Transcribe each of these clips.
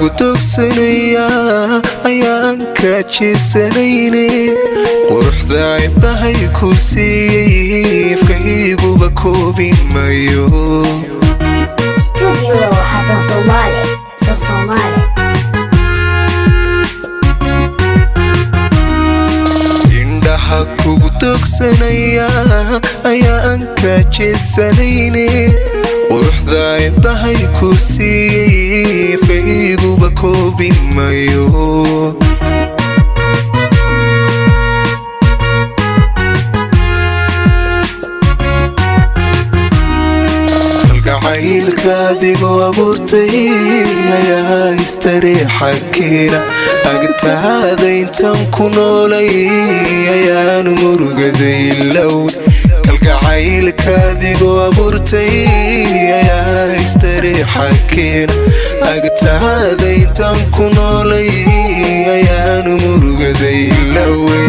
kugu togsanaya ayaan ka jeesanayne quruxda indhahay ku siiyey afkayguba koobi mayo Studio Xasan Somali Somali indhaha kugu togsanaya ayaan ka jeesanayne quruxda indhahay ku siiyey afkayguba koobi mayo caylkaadigoo abuurtay ayaa istariixa keena agtaada intaan ku noolay ayaan murugaday low kalgacaylkaadigoo abuurtay ayaa istariixa keena agtaada intaan ku noolay ayaan murugaday lowey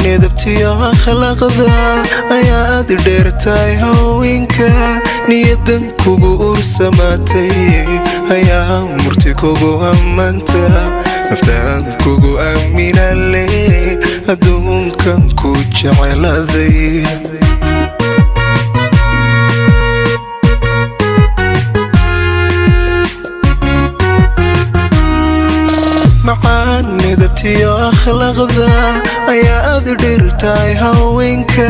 nedabtiyo akhlaaqda ayaad dheertahay haweenka niyadan kugu ursamaatay ayaa murti kugu ammaanta naftaan kugu aamina leh adduunkan ku jeceladay nedabtiyo akhlaaqda ayaad dheertahay haweenka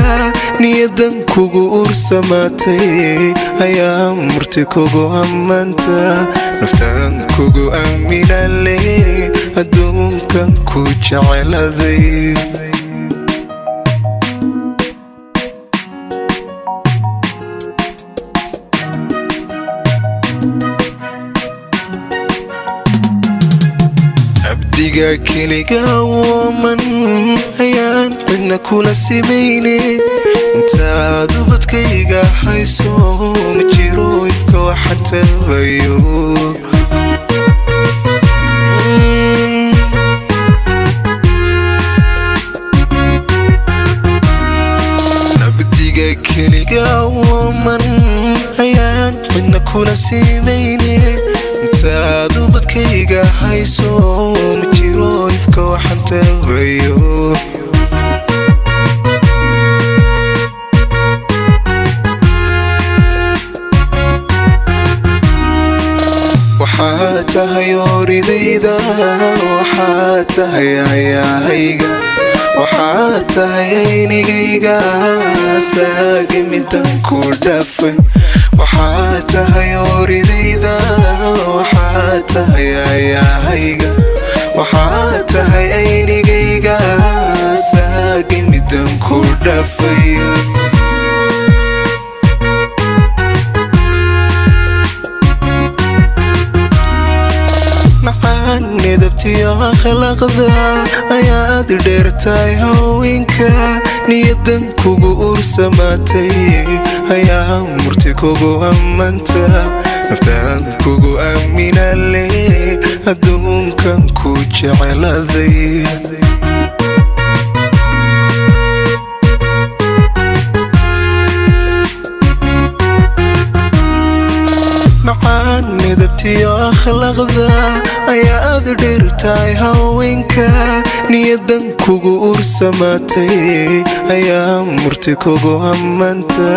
niyadan kugu ursamaatay ayaa murti kugu ammaanta naftaan kugu aamina leh adduunkan ku jeceladay abdiga keliga woman ayaan cidna kula simayne intaad ubadkayga hayso ma jiro ifka waxaan tabayo abdiga keliga woman ayaan cidna kula simayne intaad ubadkayga hayso ma jiro ifka waxaan tabayo waxaa tahay ooridayda waxaa tahay ayaahayga waxaa tahay aynigayga saagi midan ku dhafay waxaa tahay ooridayda waxaa tahay ayaahayga waxaa tahay aynigayga saagi midan ku dhafay nedabtiyo akhlaaqda ayaad dheertahay haweenka niyadan kugu ursamaatay ayaa murti kugu ammaanta naftaan kugu aamina leh adduunkan ku jeceladay nedabtiyo akhlaaqda ayaad dheertahay haweenka niyadan kugu ursamaatay ayaa murti kugu ammaanta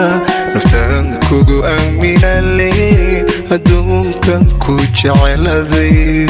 naftaan kugu aamina leh adduunkan ku jeceladay